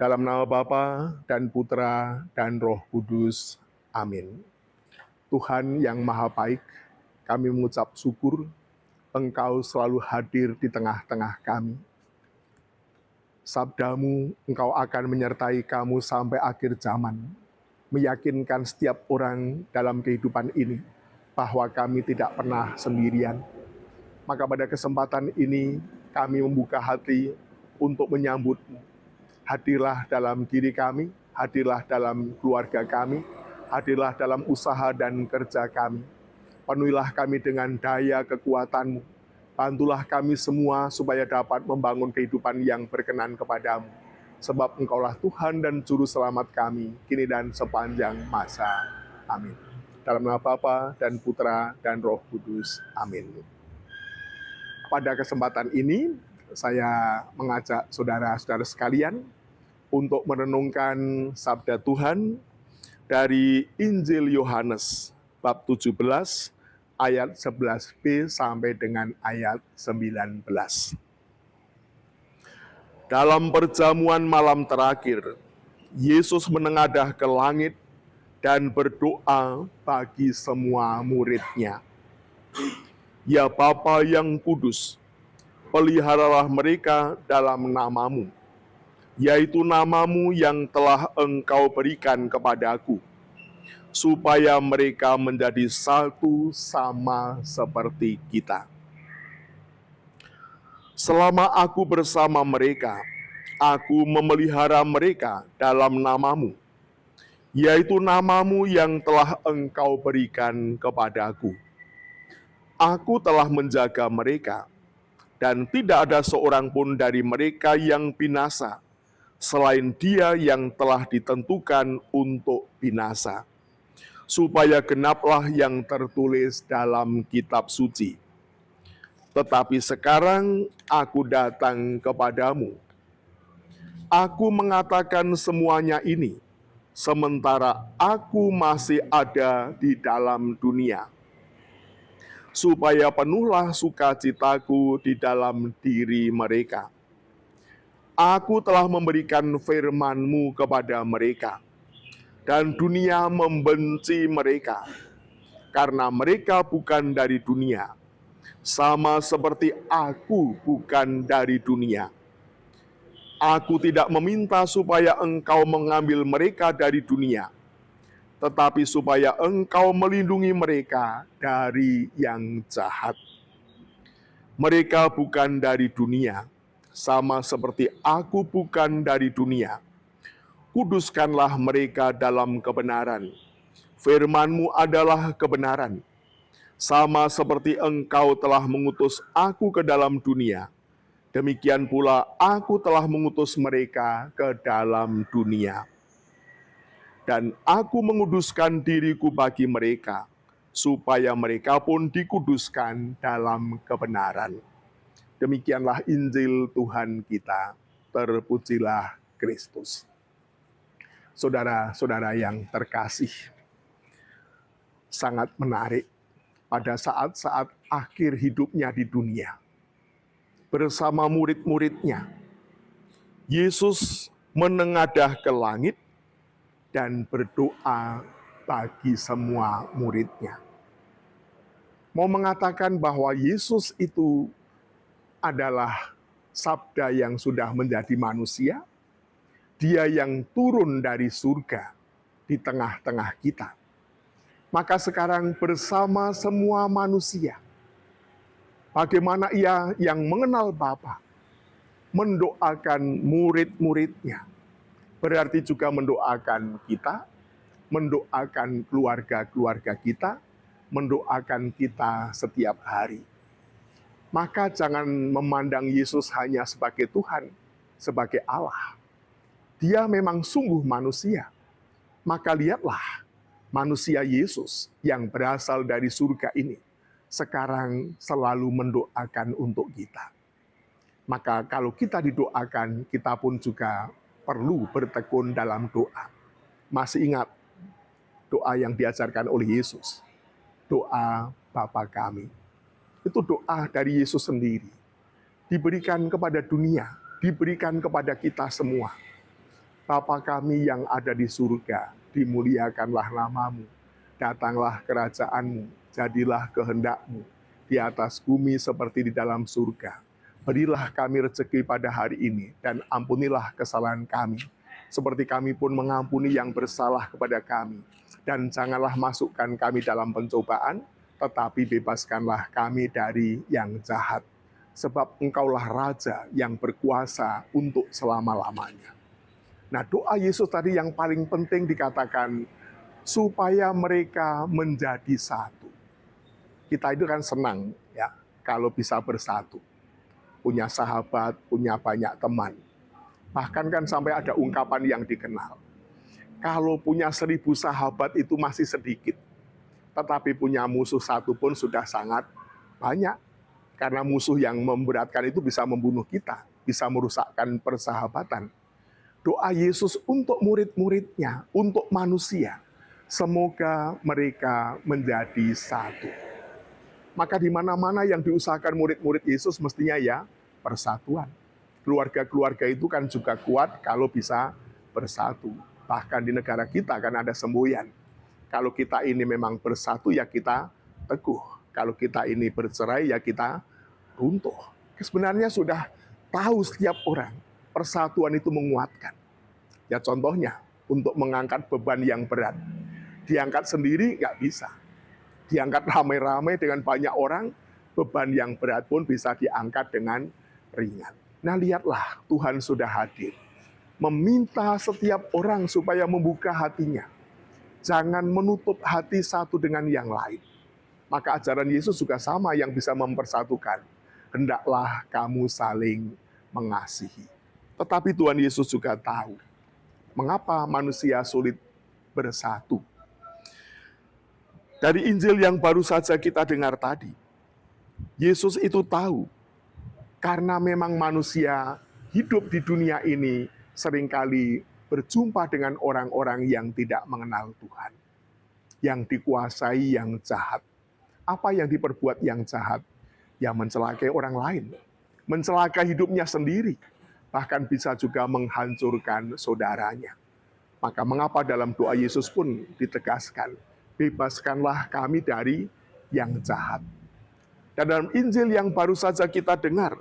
Dalam nama Bapa dan Putra dan Roh Kudus. Amin. Tuhan yang Maha Baik, kami mengucap syukur Engkau selalu hadir di tengah-tengah kami. Sabdamu, Engkau akan menyertai kamu sampai akhir zaman, meyakinkan setiap orang dalam kehidupan ini bahwa kami tidak pernah sendirian. Maka pada kesempatan ini kami membuka hati untuk menyambut-Mu. Hadirlah dalam diri kami, hadirlah dalam keluarga kami, hadirlah dalam usaha dan kerja kami. Penuhilah kami dengan daya kekuatan-Mu. Bantulah kami semua supaya dapat membangun kehidupan yang berkenan kepadamu. Sebab Engkaulah Tuhan dan Juru Selamat kami, kini dan sepanjang masa. Amin. Dalam nama Bapa dan Putra dan Roh Kudus. Amin. Pada kesempatan ini, saya mengajak saudara-saudara sekalian untuk merenungkan sabda Tuhan dari Injil Yohanes bab 17 ayat 11b sampai dengan ayat 19. Dalam perjamuan malam terakhir, Yesus menengadah ke langit dan berdoa bagi semua murid-Nya. Ya Bapa yang kudus, peliharalah mereka dalam nama-Mu, yaitu nama-Mu yang telah Engkau berikan kepadaku, supaya mereka menjadi satu sama seperti kita. Selama aku bersama mereka, aku memelihara mereka dalam nama-Mu, yaitu nama-Mu yang telah Engkau berikan kepadaku. Aku telah menjaga mereka, dan tidak ada seorang pun dari mereka yang binasa, selain dia yang telah ditentukan untuk binasa, supaya genaplah yang tertulis dalam kitab suci. Tetapi sekarang aku datang kepadamu. Aku mengatakan semuanya ini, sementara aku masih ada di dalam dunia, supaya penuhlah sukacitaku di dalam diri mereka. Aku telah memberikan firman-Mu kepada mereka, dan dunia membenci mereka, karena mereka bukan dari dunia, sama seperti aku bukan dari dunia. Aku tidak meminta supaya Engkau mengambil mereka dari dunia, tetapi supaya Engkau melindungi mereka dari yang jahat. Mereka bukan dari dunia, sama seperti aku bukan dari dunia. Kuduskanlah mereka dalam kebenaran. Firman-Mu adalah kebenaran. Sama seperti Engkau telah mengutus aku ke dalam dunia, demikian pula aku telah mengutus mereka ke dalam dunia. Dan aku menguduskan diriku bagi mereka, supaya mereka pun dikuduskan dalam kebenaran. Demikianlah Injil Tuhan kita. Terpujilah Kristus. Saudara-saudara yang terkasih, sangat menarik pada saat-saat akhir hidupnya di dunia. Bersama murid-muridnya, Yesus menengadah ke langit dan berdoa bagi semua murid-Nya. Mau mengatakan bahwa Yesus itu adalah sabda yang sudah menjadi manusia, Dia yang turun dari surga di tengah-tengah kita. Maka sekarang bersama semua manusia, bagaimana Ia yang mengenal Bapa mendoakan murid-murid-Nya, berarti juga mendoakan kita, mendoakan keluarga-keluarga kita, mendoakan kita setiap hari. Maka jangan memandang Yesus hanya sebagai Tuhan, sebagai Allah. Dia memang sungguh manusia. Maka lihatlah manusia Yesus yang berasal dari surga ini sekarang selalu mendoakan untuk kita. Maka kalau kita didoakan, kita pun juga perlu bertekun dalam doa. Masih ingat doa yang diajarkan oleh Yesus? Doa Bapa kami. Itu doa dari Yesus sendiri. Diberikan kepada dunia, diberikan kepada kita semua. Bapa kami yang ada di surga, dimuliakanlah namamu. Datanglah kerajaanmu, jadilah kehendak-Mu di atas bumi seperti di dalam surga. Berilah kami rezeki pada hari ini, dan ampunilah kesalahan kami, seperti kami pun mengampuni yang bersalah kepada kami. Dan janganlah masukkan kami dalam pencobaan, tetapi bebaskanlah kami dari yang jahat. Sebab Engkaulah Raja yang berkuasa untuk selama-lamanya. Nah, doa Yesus tadi yang paling penting dikatakan, supaya mereka menjadi satu. Kita itu kan senang ya kalau bisa bersatu. Punya sahabat, punya banyak teman. Bahkan kan sampai ada ungkapan yang dikenal. Kalau punya 1000 sahabat itu masih sedikit. Tetapi punya musuh satu pun sudah sangat banyak. Karena musuh yang memberatkan itu bisa membunuh kita, bisa merusakkan persahabatan. Doa Yesus untuk murid-muridnya, untuk manusia. Semoga mereka menjadi satu. Maka di mana-mana yang diusahakan murid-murid Yesus mestinya ya persatuan. Keluarga-keluarga itu kan juga kuat kalau bisa bersatu. Bahkan di negara kita kan ada semboyan. Kalau kita ini memang bersatu ya kita teguh. Kalau kita ini bercerai ya kita runtuh. Sebenarnya sudah tahu setiap orang persatuan itu menguatkan. Ya contohnya, untuk mengangkat beban yang berat. Diangkat sendiri nggak bisa. Diangkat ramai-ramai dengan banyak orang, beban yang berat pun bisa diangkat dengan ringan. Nah lihatlah, Tuhan sudah hadir. Meminta setiap orang supaya membuka hatinya. Jangan menutup hati satu dengan yang lain. Maka ajaran Yesus juga sama yang bisa mempersatukan. Hendaklah kamu saling mengasihi. Tetapi Tuhan Yesus juga tahu mengapa manusia sulit bersatu. Dari Injil yang baru saja kita dengar tadi, Yesus itu tahu karena memang manusia hidup di dunia ini seringkali berjumpa dengan orang-orang yang tidak mengenal Tuhan, yang dikuasai yang jahat. Apa yang diperbuat yang jahat? Ya mencelakai orang lain, mencelakai hidupnya sendiri, bahkan bisa juga menghancurkan saudaranya. Maka mengapa dalam doa Yesus pun ditegaskan, bebaskanlah kami dari yang jahat. Dan dalam Injil yang baru saja kita dengar,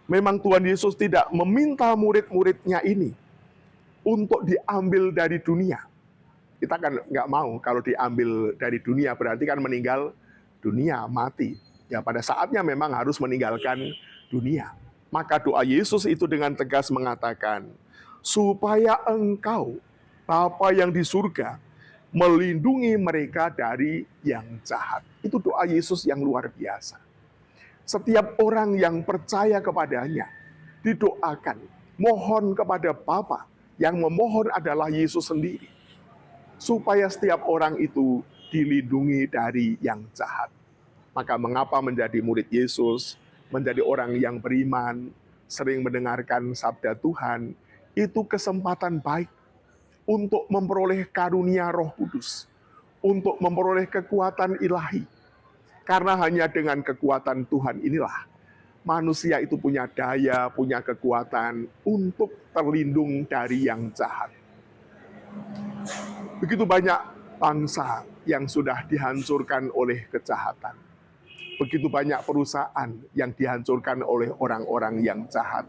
memang Tuhan Yesus tidak meminta murid-muridnya ini untuk diambil dari dunia. Kita kan nggak mau kalau diambil dari dunia, berarti kan meninggal dunia, mati. Ya pada saatnya memang harus meninggalkan dunia. Maka doa Yesus itu dengan tegas mengatakan, supaya Engkau, Bapa yang di surga, melindungi mereka dari yang jahat. Itu doa Yesus yang luar biasa. Setiap orang yang percaya kepadanya, didoakan, mohon kepada Bapa, yang memohon adalah Yesus sendiri. Supaya setiap orang itu dilindungi dari yang jahat. Maka mengapa menjadi murid Yesus, menjadi orang yang beriman, sering mendengarkan sabda Tuhan, itu kesempatan baik untuk memperoleh karunia Roh Kudus, untuk memperoleh kekuatan ilahi. Karena hanya dengan kekuatan Tuhan inilah manusia itu punya daya, punya kekuatan untuk terlindung dari yang jahat. Begitu banyak bangsa yang sudah dihancurkan oleh kejahatan. Begitu banyak perusahaan yang dihancurkan oleh orang-orang yang jahat.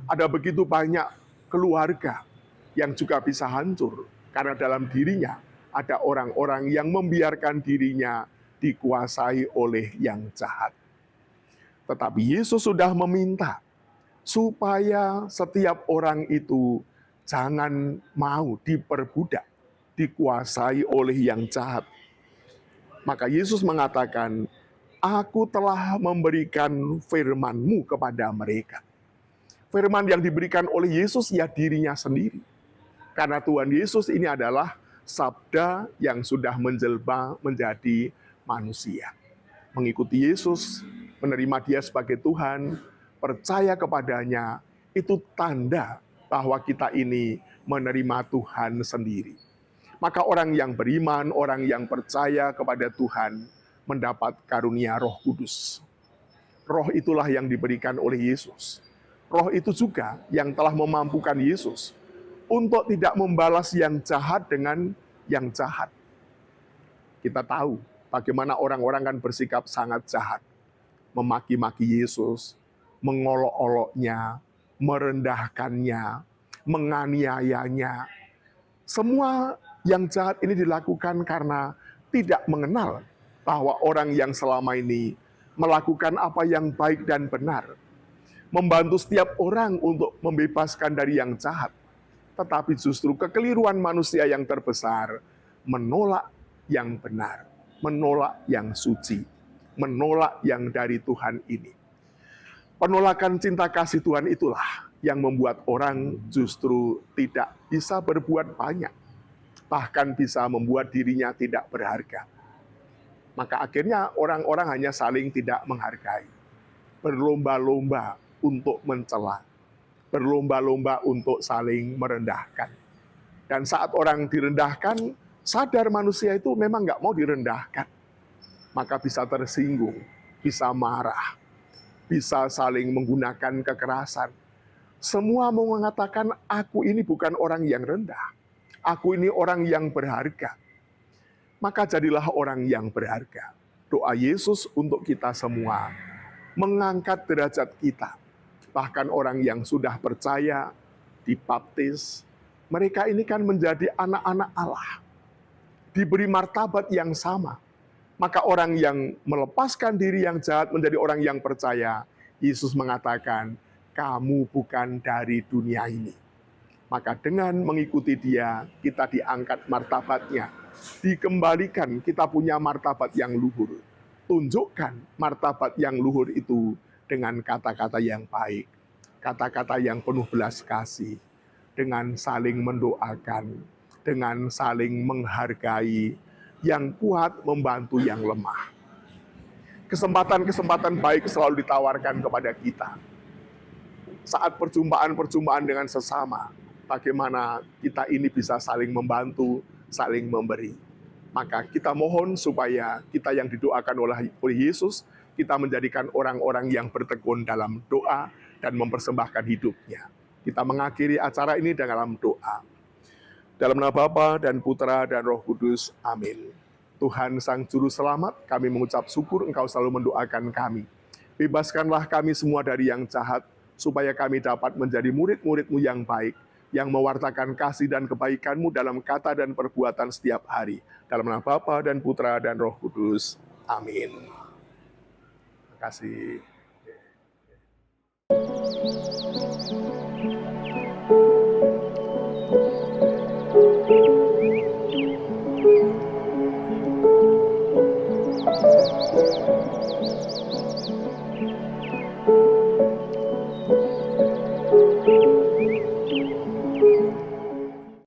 Ada begitu banyak keluarga yang juga bisa hancur karena dalam dirinya ada orang-orang yang membiarkan dirinya dikuasai oleh yang jahat. Tetapi Yesus sudah meminta supaya setiap orang itu jangan mau diperbudak, dikuasai oleh yang jahat. Maka Yesus mengatakan, Aku telah memberikan firman-Mu kepada mereka. Firman yang diberikan oleh Yesus ya dirinya sendiri. Karena Tuhan Yesus ini adalah sabda yang sudah menjelma menjadi manusia. Mengikuti Yesus, menerima Dia sebagai Tuhan, percaya kepadanya, itu tanda bahwa kita ini menerima Tuhan sendiri. Maka orang yang beriman, orang yang percaya kepada Tuhan, mendapat karunia Roh Kudus. Roh itulah yang diberikan oleh Yesus. Roh itu juga yang telah memampukan Yesus untuk tidak membalas yang jahat dengan yang jahat. Kita tahu bagaimana orang-orang kan bersikap sangat jahat. Memaki-maki Yesus, mengolok-oloknya, merendahkannya, menganiayanya. Semua yang jahat ini dilakukan karena tidak mengenal bahwa orang yang selama ini melakukan apa yang baik dan benar, membantu setiap orang untuk membebaskan dari yang jahat. Tetapi justru kekeliruan manusia yang terbesar menolak yang benar, menolak yang suci, menolak yang dari Tuhan ini. Penolakan cinta kasih Tuhan itulah yang membuat orang justru tidak bisa berbuat banyak, bahkan bisa membuat dirinya tidak berharga. Maka akhirnya orang-orang hanya saling tidak menghargai, berlomba-lomba untuk mencela, berlomba-lomba untuk saling merendahkan. Dan saat orang direndahkan, sadar manusia itu memang nggak mau direndahkan. Maka bisa tersinggung, bisa marah, bisa saling menggunakan kekerasan. Semua mau mengatakan, aku ini bukan orang yang rendah. Aku ini orang yang berharga. Maka jadilah orang yang berharga. Doa Yesus untuk kita semua, mengangkat derajat kita. Bahkan orang yang sudah percaya, dibaptis, mereka ini kan menjadi anak-anak Allah. Diberi martabat yang sama. Maka orang yang melepaskan diri yang jahat menjadi orang yang percaya, Yesus mengatakan, kamu bukan dari dunia ini. Maka dengan mengikuti Dia, kita diangkat martabatnya. Dikembalikan, kita punya martabat yang luhur. Tunjukkan martabat yang luhur itu dengan kata-kata yang baik, kata-kata yang penuh belas kasih, dengan saling mendoakan, dengan saling menghargai, yang kuat membantu yang lemah. Kesempatan-kesempatan baik selalu ditawarkan kepada kita. Saat perjumpaan-perjumpaan dengan sesama, bagaimana kita ini bisa saling membantu, saling memberi. Maka kita mohon supaya kita yang didoakan oleh Yesus, kita menjadikan orang-orang yang bertekun dalam doa dan mempersembahkan hidupnya. Kita mengakhiri acara ini dalam doa. Dalam nama Bapa dan Putra dan Roh Kudus. Amin. Tuhan Sang Juru Selamat, kami mengucap syukur Engkau selalu mendoakan kami. Bebaskanlah kami semua dari yang jahat, supaya kami dapat menjadi murid-murid-Mu yang baik, yang mewartakan kasih dan kebaikan-Mu dalam kata dan perbuatan setiap hari. Dalam nama Bapa dan Putra dan Roh Kudus. Amin. Terima kasih.